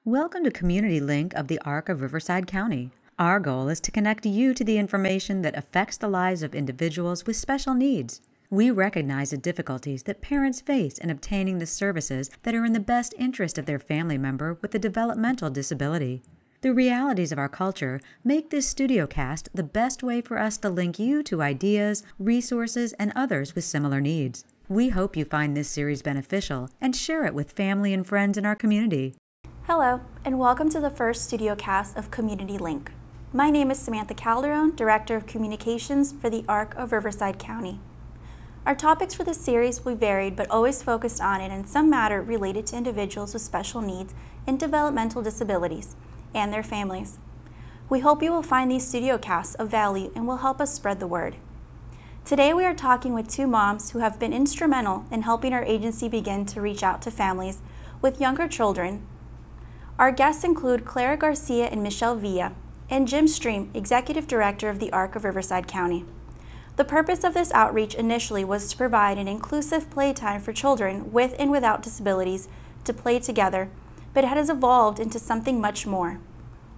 Welcome to Community Link of the Arc of Riverside County. Our goal is to connect you to the information that affects the lives of individuals with special needs. We recognize the difficulties that parents face in obtaining the services that are in the best interest of their family member with a developmental disability. The realities of our culture make this studio cast the best way for us to link you to ideas, resources, and others with similar needs. We hope you find this series beneficial and share it with family and friends in our community. Hello, and welcome to the first studio cast of Community Link. My name is Samantha Calderon, Director of Communications for the Arc of Riverside County. Our topics for this series will be varied, but always focused on and in some matter related to individuals with special needs and developmental disabilities and their families. We hope you will find these studio casts of value and will help us spread the word. Today we are talking with two moms who have been instrumental in helping our agency begin to reach out to families with younger children. Our guests include Clara Garcia and Michelle Villa, and Jim Stream, Executive Director of the Arc of Riverside County. The purpose of this outreach initially was to provide an inclusive playtime for children with and without disabilities to play together, but it has evolved into something much more.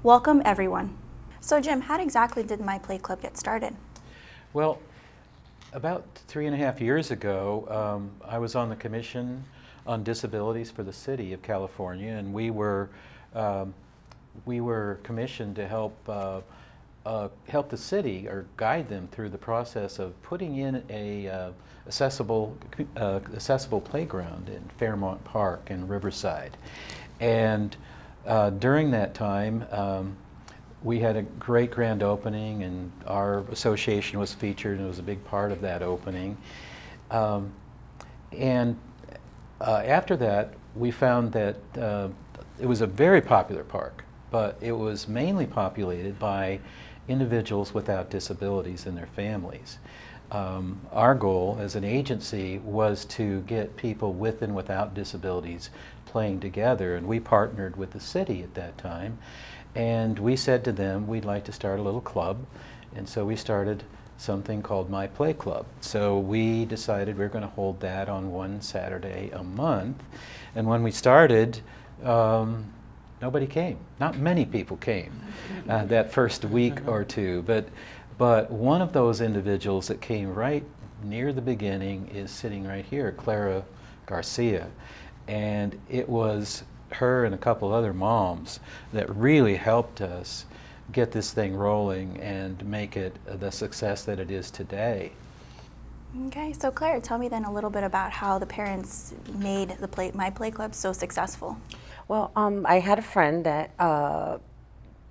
Welcome, everyone. So Jim, how exactly did My Play Club get started? Well, about 3.5 years ago, I was on the Commission on Disabilities for the City of California, and we were commissioned to help the city or guide them through the process of putting in a accessible playground in Fairmont Park in Riverside. And during that time, we had a great grand opening, and our association was featured, and it was a big part of that opening. After that, we found that it was a very popular park, but it was mainly populated by individuals without disabilities and their families. Our goal as an agency was to get people with and without disabilities playing together, and we partnered with the city at that time, and we said to them we'd like to start a little club, and so we started something called My Play Club. So we decided we're going to hold that on one Saturday a month, and when we started, nobody came. Not many people came that first week or two, but one of those individuals that came right near the beginning is sitting right here, Clara Garcia, and it was her and a couple other moms that really helped us get this thing rolling and make it the success that it is today. Okay, so Clara, tell me then a little bit about how the parents made the My Play Club so successful. Well, I had a friend that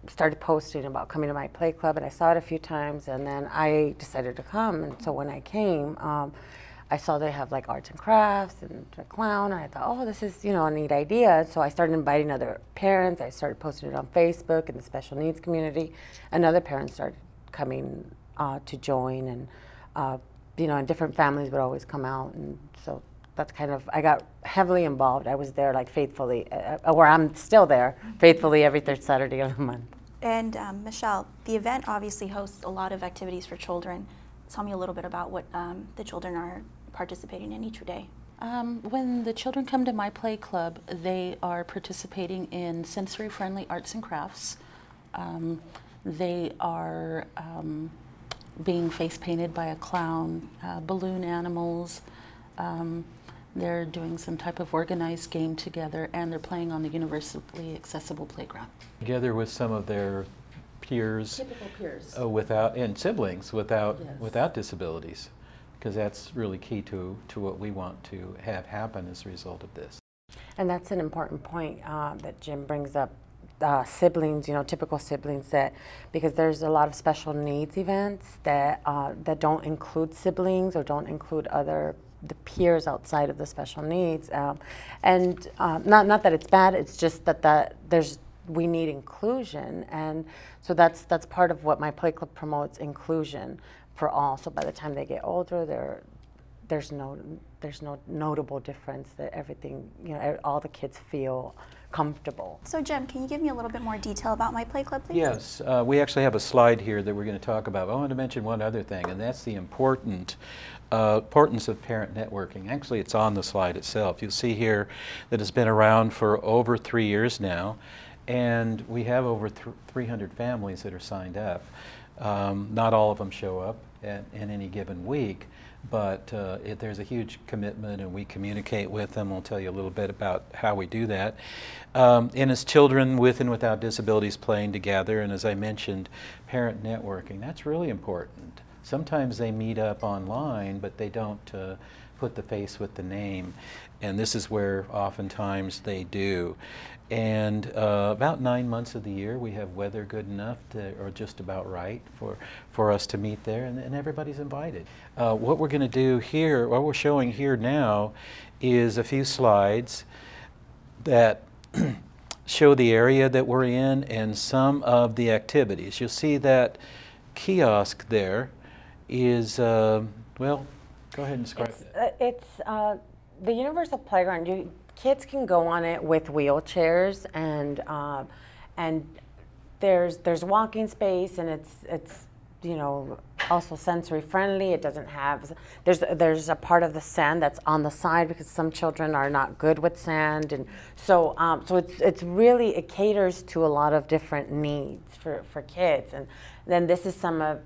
started posting about coming to My Play Club, and I saw it a few times, and then I decided to come. And so when I came, I saw they have like arts and crafts and a clown, and I thought, oh, this is, a neat idea. So I started inviting other parents. I started posting it on Facebook in the special needs community, and other parents started coming to join, and and different families would always come out, and so that's kind of, I got heavily involved. I was there like faithfully, or I'm still there, faithfully every third Saturday of the month. And Michelle, the event obviously hosts a lot of activities for children. Tell me a little bit about what the children are participating in each day. When the children come to My Play Club, they are participating in sensory-friendly arts and crafts. They are being face painted by a clown, balloon animals. They're doing some type of organized game together, and they're playing on the universally accessible playground. Together with some of their peers, typical peers, and siblings without yes. Disabilities, because that's really key to what we want to have happen as a result of this. And that's an important point that Jim brings up. Siblings, typical siblings, because there's a lot of special needs events that don't include siblings or don't include the peers outside of the special needs, and not that it's bad. It's just that we need inclusion, and so that's part of what My Play Club promotes, inclusion for all. So by the time they get older, there's no notable difference. That everything, all the kids feel comfortable. So Jim, can you give me a little bit more detail about My Play Club, please? Yes, we actually have a slide here that we're going to talk about. I want to mention one other thing, and that's the importance of parent networking. Actually, it's on the slide itself. You'll see here that it's been around for over 3 years now, And we have over 300 families that are signed up. Not all of them show up in any given week, but there's a huge commitment, and we communicate with them. I'll tell you a little bit about how we do that. And it's children with and without disabilities playing together, and as I mentioned, parent networking. That's really important. Sometimes they meet up online, but they don't put the face with the name, and this is where oftentimes they do. And about 9 months of the year we have weather good enough or just about right for us to meet there, and everybody's invited. What we're going to do here, what we're showing here now, is a few slides that show the area that we're in and some of the activities. You'll see that kiosk there is, well, go ahead and describe that. It's the Universal Playground. Kids can go on it with wheelchairs, and there's walking space, and it's you know, also sensory friendly. It doesn't have, there's a part of the sand that's on the side because some children are not good with sand, and so it's really, it caters to a lot of different needs for kids. And then this is some of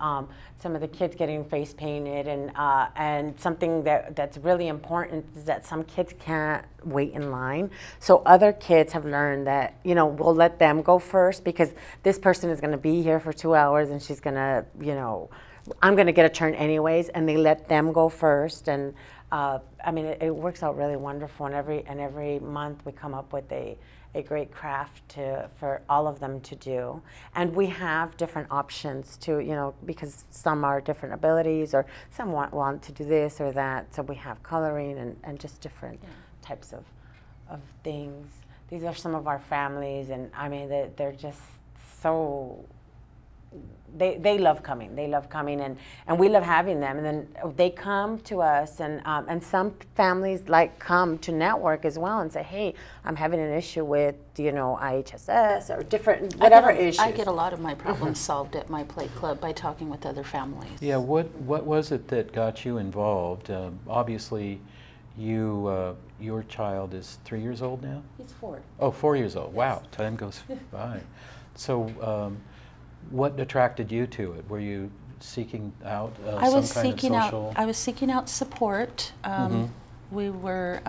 the kids getting face painted, and something that's really important is that some kids can't wait in line. So other kids have learned that, you know, we'll let them go first because this person is going to be here for 2 hours and she's going to, you know, I'm going to get a turn anyways, and they let them go first. And I mean, it works out really wonderful. And every month we come up with a great craft for all of them to do. And we have different options too, you know, because some are different abilities, or some want to do this or that. So we have coloring and just different types of things. These are some of our families, and I mean, they're just so, they love coming. They love coming, and we love having them. And then they come to us, and some families come to network as well and say, hey, I'm having an issue with, you know, IHSS or different, whatever issues. I get a lot of my problems solved at my play club by talking with other families. Yeah, what was it that got you involved? Obviously, your child is 3 years old now? He's 4. Oh, 4 years old. Yes. Wow, time goes by. So, what attracted you to it? Were you seeking out some kind of social? I was seeking out support. We were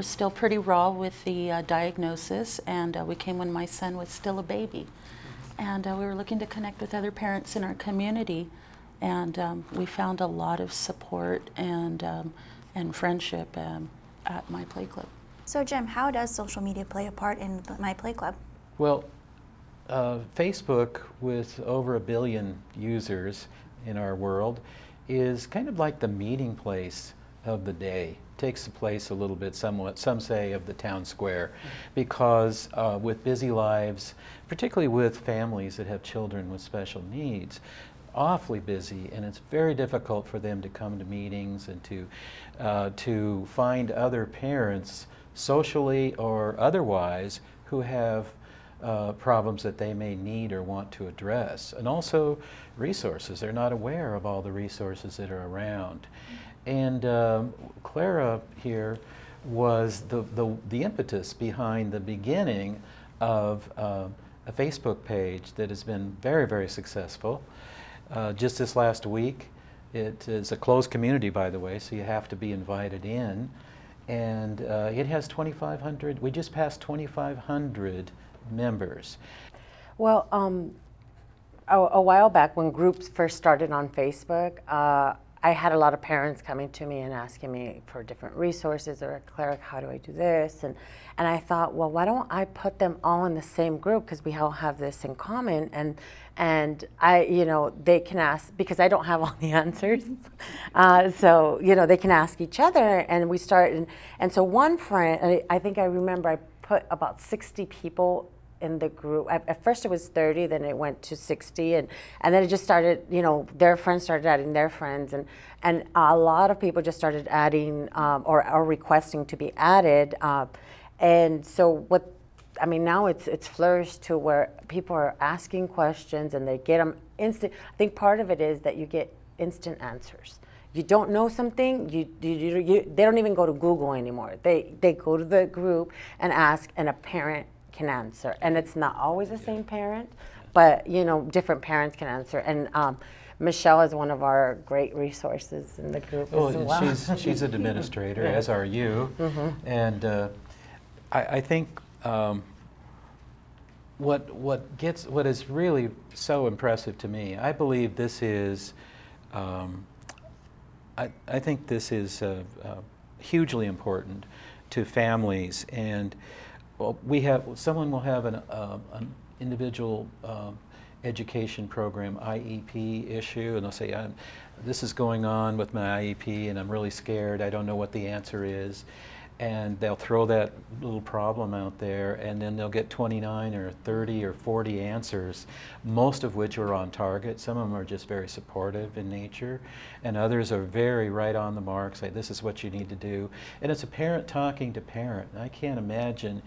still pretty raw with the diagnosis, and we came when my son was still a baby, and we were looking to connect with other parents in our community, and we found a lot of support and friendship at my play club. So Jim, how does social media play a part in my play club? Well, Facebook, with over 1 billion users in our world, is kind of like the meeting place of the day. Takes the place a little bit, somewhat, some say, of the town square, because with busy lives, particularly with families that have children with special needs, awfully busy, and it's very difficult for them to come to meetings and to find other parents, socially or otherwise, who have problems that they may need or want to address, and also resources. They're not aware of all the resources that are around. And Clara here was the impetus behind the beginning of a Facebook page that has been very, very successful. Just this last week, it is a closed community, by the way, so you have to be invited in, and it has 2,500, we just passed 2,500 members. Well, a while back when groups first started on Facebook, I had a lot of parents coming to me and asking me for different resources, or Clara, how do I do this? And I thought, well, why don't I put them all in the same group, because we all have this in common, and I, you know, they can ask, because I don't have all the answers. So, you know, they can ask each other, and we start, and so one friend, I think I remember I put about 60 people in the group. At first it was 30, then it went to 60, and then it just started, you know, their friends started adding their friends, and a lot of people just started adding or requesting to be added, and so what, I mean, now it's flourished to where people are asking questions and they get them instant. I think part of it is that you get instant answers. You don't know something, they don't even go to Google anymore. They go to the group and ask, and a parent can answer, and it's not always the same parent, but you know, different parents can answer. And Michelle is one of our great resources in the group as well. She's an administrator, as are you, and I think what is really so impressive to me, I believe this is, I think this is hugely important to families, and someone will have an individual education program IEP issue, and they'll say, this is going on with my IEP and I'm really scared, I don't know what the answer is. And they'll throw that little problem out there, and then they'll get 29 or 30 or 40 answers, most of which are on target. Some of them are just very supportive in nature, and others are very right on the mark, say this is what you need to do. And it's a parent talking to parent. I can't imagine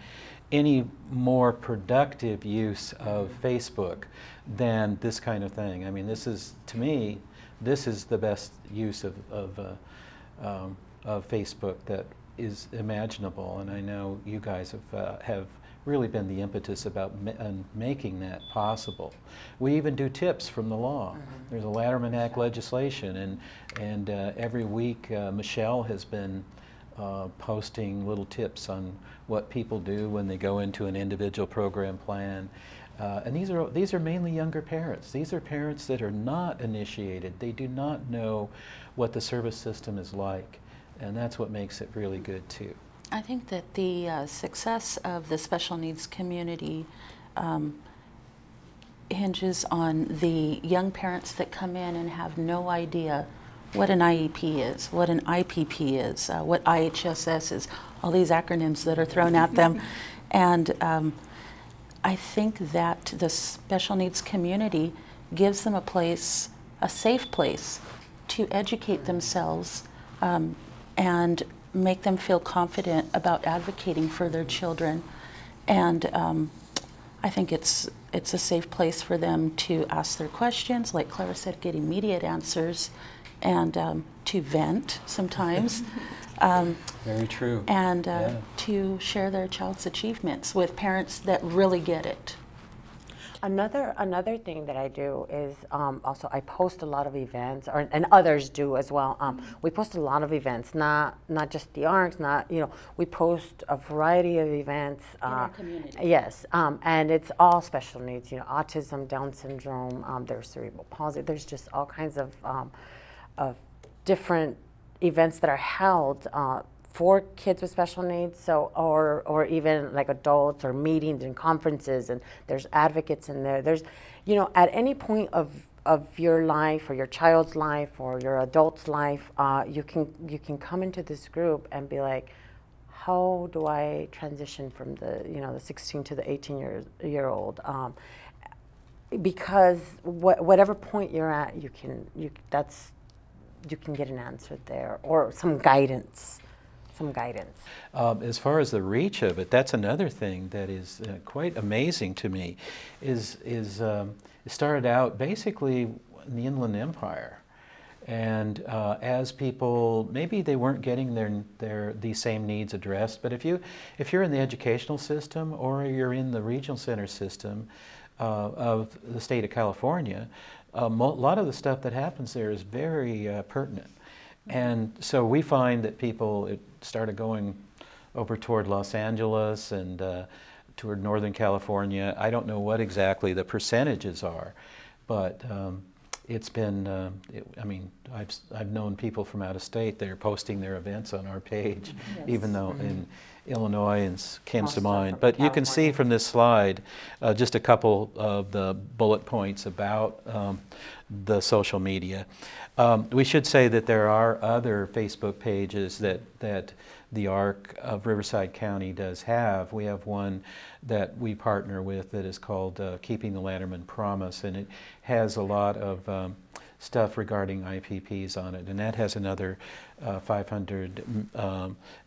any more productive use of Facebook than this kind of thing. I mean, this is, to me, this is the best use of Facebook that is imaginable, and I know you guys have really been the impetus about making that possible. We even do tips from the law. There's a Latterman Act legislation, and every week Michelle has been posting little tips on what people do when they go into an individual program plan. And these are mainly younger parents. These are parents that are not initiated. They do not know what the service system is like. And that's what makes it really good too. I think that the success of the special needs community hinges on the young parents that come in and have no idea what an IEP is, what an IPP is, what IHSS is, all these acronyms that are thrown at them. And I think that the special needs community gives them a place, a safe place to educate themselves and make them feel confident about advocating for their children. And I think it's a safe place for them to ask their questions, like Clara said, get immediate answers, and to vent sometimes. Very true. And to share their child's achievements with parents that really get it. Another thing that I do is also I post a lot of events, and others do as well. We post a lot of events, not just the ARCs, we post a variety of events. In our community. Yes, and it's all special needs, autism, Down syndrome, there's cerebral palsy, there's just all kinds of different events that are held for kids with special needs, so or even like adults, or meetings and conferences, and there's advocates in there. There's, at any point of your life, or your child's life, or your adult's life, you can come into this group and be like, how do I transition from the 16 to the 18-year-old? Because whatever point you're at, you can get an answer there, or some guidance. As far as the reach of it, that's another thing that is quite amazing to me. It started out basically in the Inland Empire, and as people, maybe they weren't getting these same needs addressed, but if you're in the educational system, or you're in the regional center system of the state of California, a lot of the stuff that happens there is very pertinent. And so we find that it started going over toward Los Angeles and toward Northern California. I don't know what exactly the percentages are, but it's been, I mean, I've known people from out of state that are posting their events on our page, yes. Even though in Illinois comes to mind. But you can see from this slide just a couple of the bullet points about the social media. We should say that there are other Facebook pages that the Arc of Riverside County does have. We have one that we partner with that is called Keeping the Latterman Promise, and it has a lot of stuff regarding IPPs on it, and that has another 500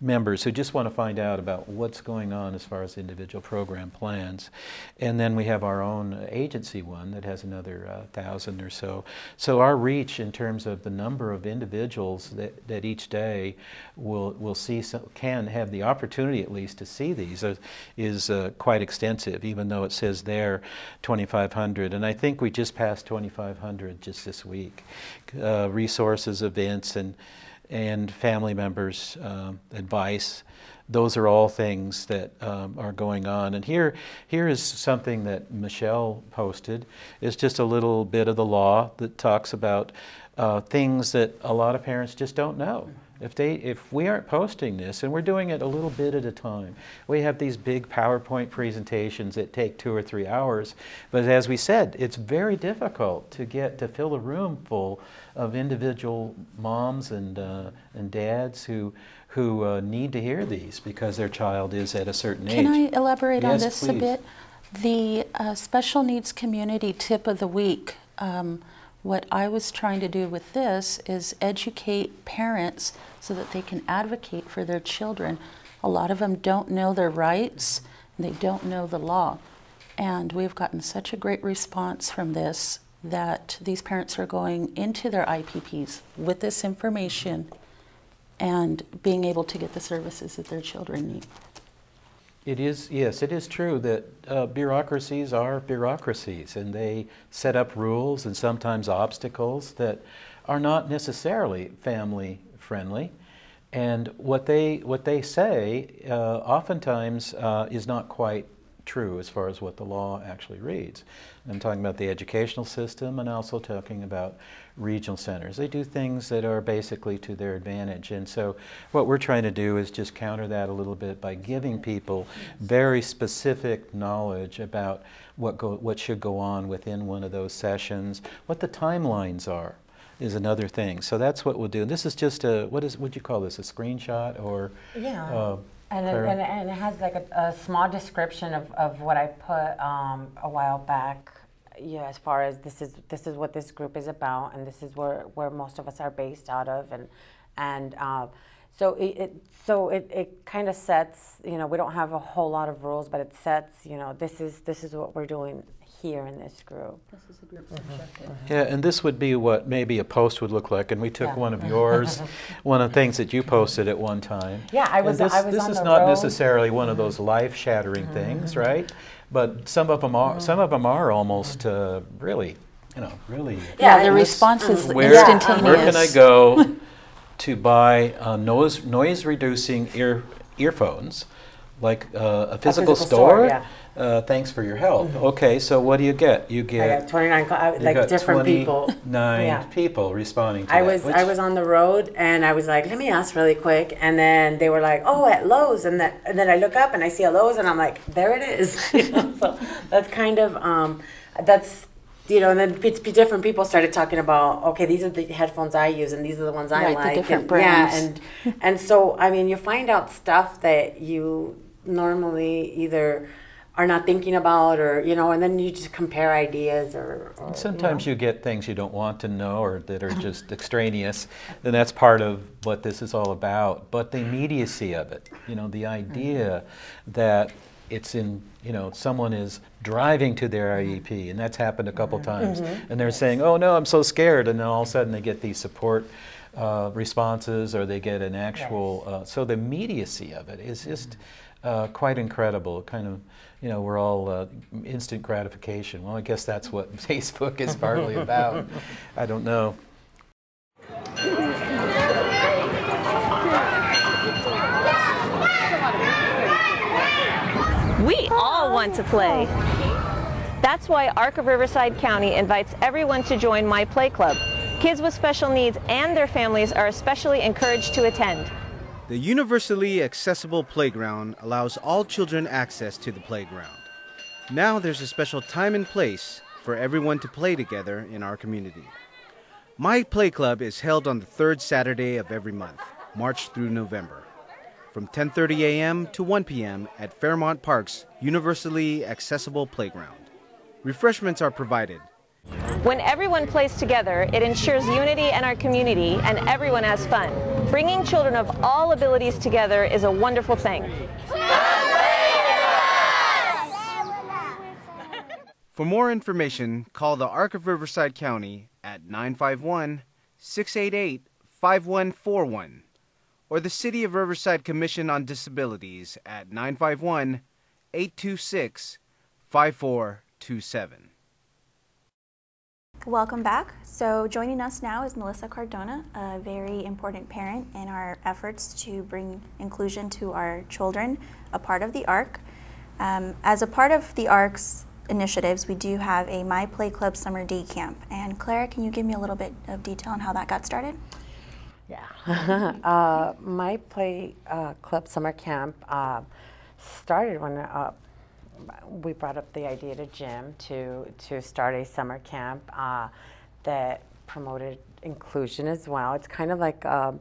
members who just want to find out about what's going on as far as individual program plans. And then we have our own agency one that has another 1,000 or so. So our reach in terms of the number of individuals that each day will see, can have the opportunity at least to see these is quite extensive, even though it says there 2,500. And I think we just passed 2,500 just this week. Resources, events, and family members' advice. Those are all things that are going on. And here is something that Michelle posted. It's just a little bit of the law that talks about things that a lot of parents just don't know. If we aren't posting this, and we're doing it a little bit at a time, we have these big PowerPoint presentations that take 2 or 3 hours, but as we said, it's very difficult to fill a room full of individual moms and dads who need to hear these because their child is at a certain age. Can I elaborate on this please. a bit? The special needs community tip of the week. What I was trying to do with this is educate parents so that they can advocate for their children. A lot of them don't know their rights, and they don't know the law. And we've gotten such a great response from this that these parents are going into their IPPs with this information and being able to get the services that their children need. It is, yes, it is true that bureaucracies are bureaucracies, and they set up rules and sometimes obstacles that are not necessarily family friendly. And what they say oftentimes is not quite true as far as what the law actually reads. I'm talking about the educational system and also talking about regional centers. They do things that are basically to their advantage, and so what we're trying to do is just counter that a little bit by giving people very specific knowledge about what should go on within one of those sessions, what the timelines are is another thing. So that's what we'll do. And this is just a, what'd you call this, a screenshot or? Yeah. And it has like a small description of what I put a while back. Yeah, as far as this is what this group is about, and this is where most of us are based out of, and so it kind of sets, you know, we don't have a whole lot of rules, but it sets, you know, this is what we're doing here in this group. This is a group objective. Yeah, and this would be what maybe a post would look like, and we took one of yours, one of the things that you posted at one time. Yeah, I was on the road. This is not necessarily one of those life-shattering things, right? But some of them are almost really, you know, really. Yeah, the response is instantaneous. Where can I go to buy noise-reducing earphones, like a physical store? Yeah. Thanks for your help. Okay, so what do you get? You get. I got 29, like different people. 29 people responding to that. I was on the road, and I was like, let me ask really quick, and then they were like, oh, at Lowe's, and then I look up and I see a Lowe's, and I'm like, there it is. You know, so that's kind of that's. You know, and then different people started talking about, okay, these are the headphones I use, and these are the ones I like. The different brands. Yeah, and so, I mean, you find out stuff that you normally either are not thinking about, or, you know, and then you just compare ideas or sometimes you get things you don't want to know or that are just extraneous, and that's part of what this is all about. But the immediacy of it, you know, the idea that it's in, you know, someone is driving to their IEP, and that's happened a couple times, and they're saying, oh no, I'm so scared, and then all of a sudden they get these support responses, or they get an actual, so the immediacy of it is just quite incredible. Kind of, you know, we're all instant gratification. Well, I guess that's what Facebook is partly about. I don't know. We all want to play. That's why Arc of Riverside County invites everyone to join My Play Club. Kids with special needs and their families are especially encouraged to attend. The universally accessible playground allows all children access to the playground. Now there's a special time and place for everyone to play together in our community. My Play Club is held on the third Saturday of every month, March through November, from 10:30 a.m. to 1 p.m. at Fairmont Park's universally accessible playground. Refreshments are provided. When everyone plays together, it ensures unity in our community and everyone has fun. Bringing children of all abilities together is a wonderful thing. For more information, call the Arc of Riverside County at 951-688-5141 or the City of Riverside Commission on Disabilities at 951-826-5427. Welcome back. So joining us now is Melissa Cardona, a very important parent in our efforts to bring inclusion to our children, a part of the ARC. As a part of the ARC's initiatives, we do have a My Play Club Summer Day Camp. And Clara, can you give me a little bit of detail on how that got started? Yeah. My Play Club Summer Camp started when we brought up the idea to Jim to start a summer camp that promoted inclusion as well. It's kind of like, I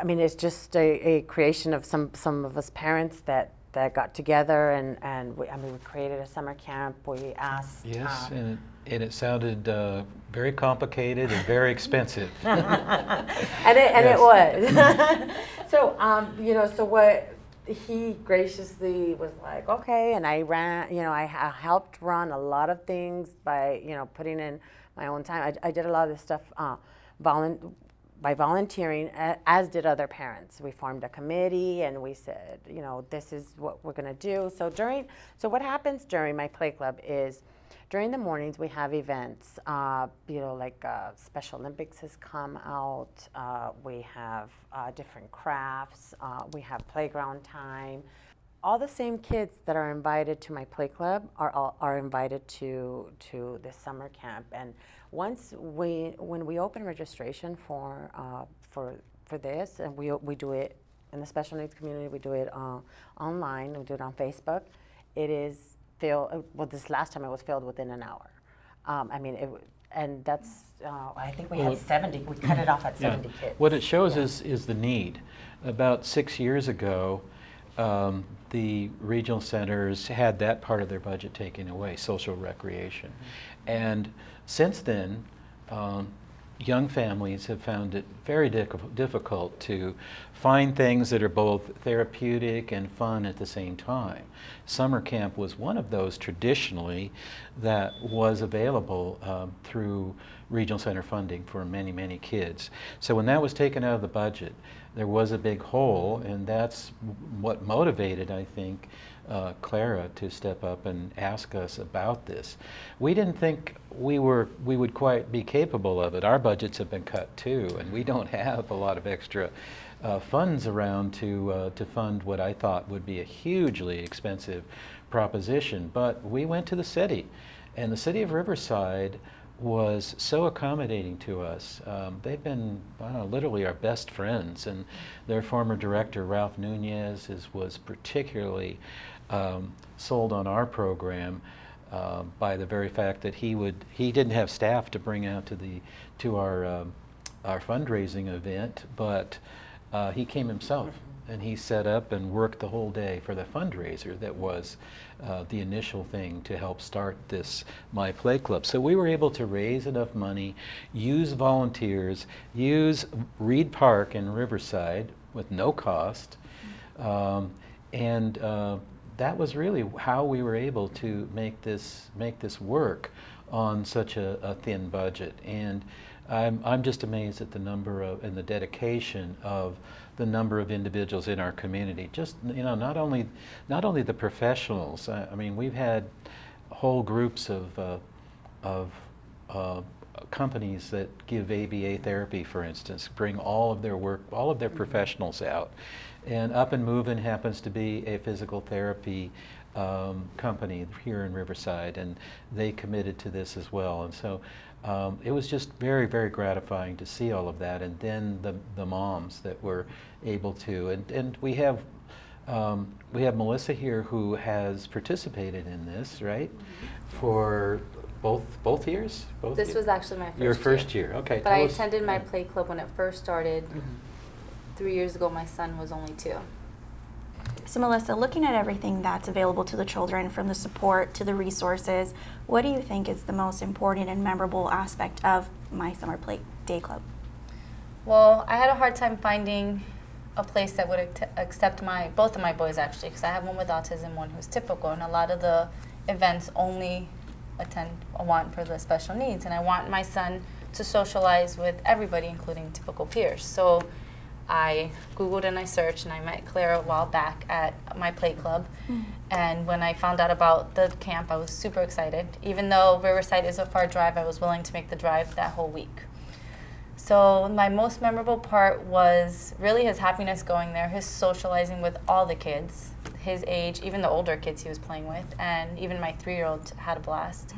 mean, it's just a creation of some of us parents that got together and we created a summer camp. We asked. Yes, and it sounded very complicated and very expensive. It was. So so what he graciously was like, okay, and I ran. I helped run a lot of things by putting in my own time. I did a lot of this stuff by volunteering, as did other parents. We formed a committee and we said, this is what we're going to do. So what happens during my play club is, during the mornings we have events, like Special Olympics has come out, we have different crafts, we have playground time. All the same kids that are invited to my play club are invited to this summer camp. And when we open registration for this, and we do it in the special needs community, we do it online, we do it on Facebook. It is filled. Well, this last time it was filled within an hour. And that's I think we had 70. We cut it off at 70 kids. What it shows is the need. About 6 years ago, the regional centers had that part of their budget taken away, social recreation. And since then, young families have found it very difficult to find things that are both therapeutic and fun at the same time. Summer camp was one of those traditionally that was available through regional center funding for many, many kids. So when that was taken out of the budget, there was a big hole, and that's what motivated, I think, Clara to step up and ask us about this. We didn't think we would quite be capable of it. Our budgets have been cut too, and we don't have a lot of extra funds around to fund what I thought would be a hugely expensive proposition. But we went to the city, and the City of Riverside was so accommodating to us. They've been literally our best friends, and their former director, Ralph Nunez, was particularly sold on our program by the very fact that he didn't have staff to bring out to our fundraising event, but he came himself. And he set up and worked the whole day for the fundraiser that was the initial thing to help start this My Play Club. So we were able to raise enough money, use volunteers, use Reed Park in Riverside with no cost, and that was really how we were able to make this work on such a thin budget. And I'm just amazed at the number of and the dedication of the number of individuals in our community. Just not only the professionals. I mean, we've had whole groups of companies that give ABA therapy, for instance, bring all of their work, all of their professionals out. And Up and Movin' happens to be a physical therapy company here in Riverside, and they committed to this as well. And so it was just very, very gratifying to see all of that, and then the moms that were able to. And we have Melissa here who has participated in this, right? For both years? This was actually my first year. Your first year, okay. But I attended my play club when it first started. 3 years ago, my son was only 2. So Melissa, looking at everything that's available to the children, from the support to the resources, what do you think is the most important and memorable aspect of My Summer Play Day Club? Well, I had a hard time finding a place that would accept both of my boys, actually, because I have one with autism, one who's typical, and a lot of the events only want for the special needs, and I want my son to socialize with everybody, including typical peers. So I Googled and I searched, and I met Claire a while back at my play club. And when I found out about the camp, I was super excited. Even though Riverside is a far drive, I was willing to make the drive that whole week. So my most memorable part was really his happiness going there, his socializing with all the kids, his age, even the older kids he was playing with, and even my 3-year-old had a blast.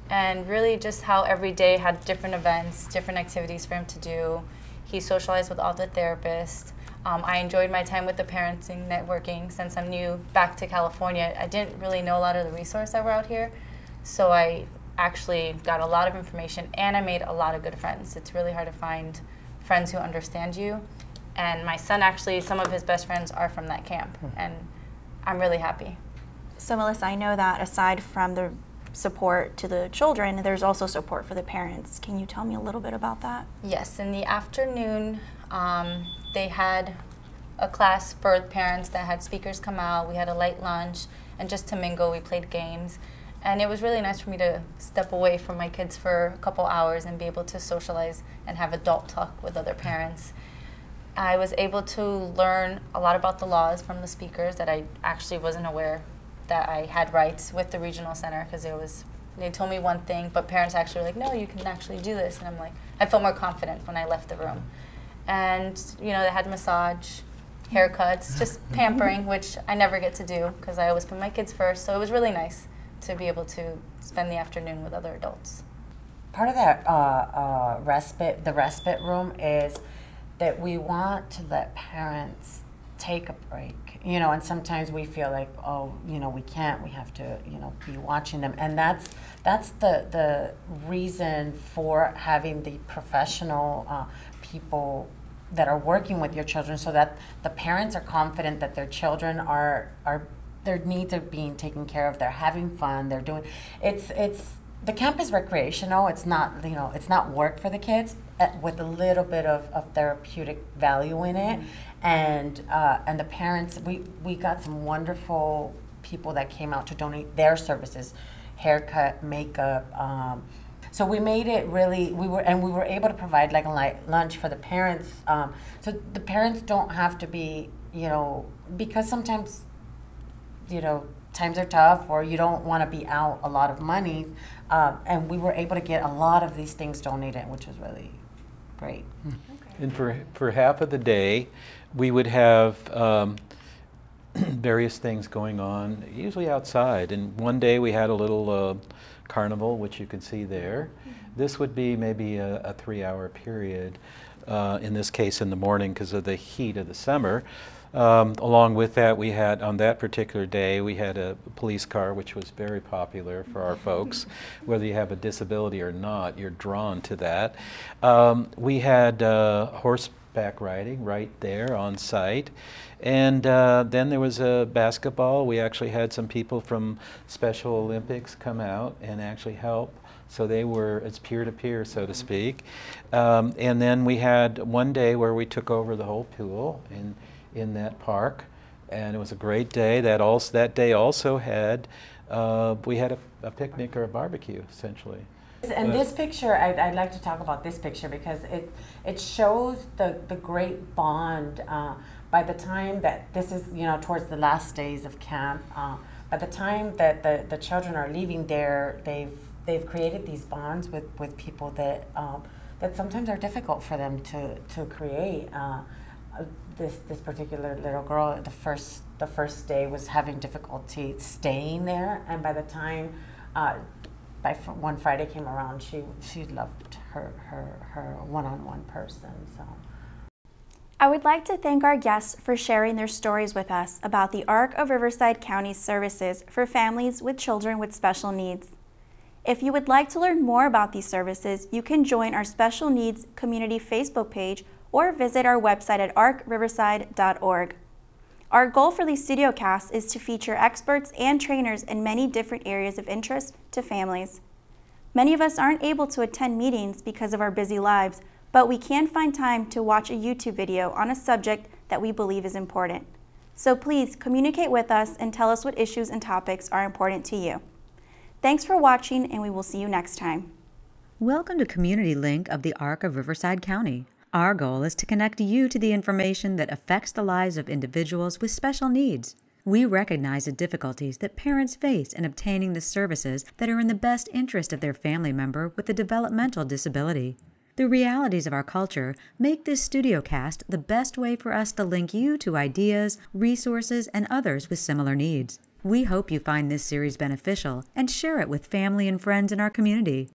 And really just how every day had different events, different activities for him to do. He socialized with all the therapists. I enjoyed my time with the parenting networking. Since I'm new back to California, I didn't really know a lot of the resources that were out here. So I actually got a lot of information, and I made a lot of good friends. It's really hard to find friends who understand you. And my son, actually, some of his best friends are from that camp, and I'm really happy. So Melissa, I know that aside from the support to the children, there's also support for the parents. Can you tell me a little bit about that? Yes, in the afternoon, they had a class for parents that had speakers come out. We had a light lunch, and just to mingle, we played games. And it was really nice for me to step away from my kids for a couple hours and be able to socialize and have adult talk with other parents. I was able to learn a lot about the laws from the speakers that I actually wasn't aware that I had rights with the regional center, because they told me one thing, but parents actually were like, no, you can actually do this. And I'm like, I felt more confident when I left the room. And they had massage, haircuts, just pampering, which I never get to do because I always put my kids first. So it was really nice to be able to spend the afternoon with other adults. Part of that the respite room is that we want to let parents take a break, and sometimes we feel like, we can't, we have to, be watching them. And that's the reason for having the professional people that are working with your children, so that the parents are confident that their children are their needs are being taken care of. They're having fun. They're doing the camp is recreational. It's not it's not work for the kids, with a little bit of therapeutic value in it. And the parents, we got some wonderful people that came out to donate their services, haircut, makeup. So we made it really, we were able to provide like a light lunch for the parents. So the parents don't have to be, because sometimes, times are tough, or you don't want to be out a lot of money. And we were able to get a lot of these things donated, which was really great. And for half of the day, we would have various things going on, usually outside. And one day we had a little carnival, which you can see there. This would be maybe a 3-hour period, in this case in the morning because of the heat of the summer. Along with that, we had, on that particular day, we had a police car, which was very popular for our folks. Whether you have a disability or not, you're drawn to that. We had horseback riding right there on site. And then there was a basketball. We actually had some people from Special Olympics come out and actually help. So it's peer-to-peer, so to speak. And then we had one day where we took over the whole pool in that park, and it was a great day. That day also had, we had a picnic or a barbecue, essentially. And this picture, I'd like to talk about this picture because it shows the great bond. By the time that this is, towards the last days of camp, by the time that the children are leaving there, they've created these bonds with people that sometimes are difficult for them to create. This particular little girl, the first day was having difficulty staying there, and by the time one Friday came around, she loved her one-on-one person. So I would like to thank our guests for sharing their stories with us about the Arc of Riverside County's services for families with children with special needs. If you would like to learn more about these services, you can join our Special Needs Community Facebook page or visit our website at arcriverside.org. Our goal for these studio casts is to feature experts and trainers in many different areas of interest to families. Many of us aren't able to attend meetings because of our busy lives, but we can find time to watch a YouTube video on a subject that we believe is important. So please communicate with us and tell us what issues and topics are important to you. Thanks for watching, and we will see you next time. Welcome to Community Link of the Arc of Riverside County. Our goal is to connect you to the information that affects the lives of individuals with special needs. We recognize the difficulties that parents face in obtaining the services that are in the best interest of their family member with a developmental disability. The realities of our culture make this studio cast the best way for us to link you to ideas, resources, and others with similar needs. We hope you find this series beneficial and share it with family and friends in our community.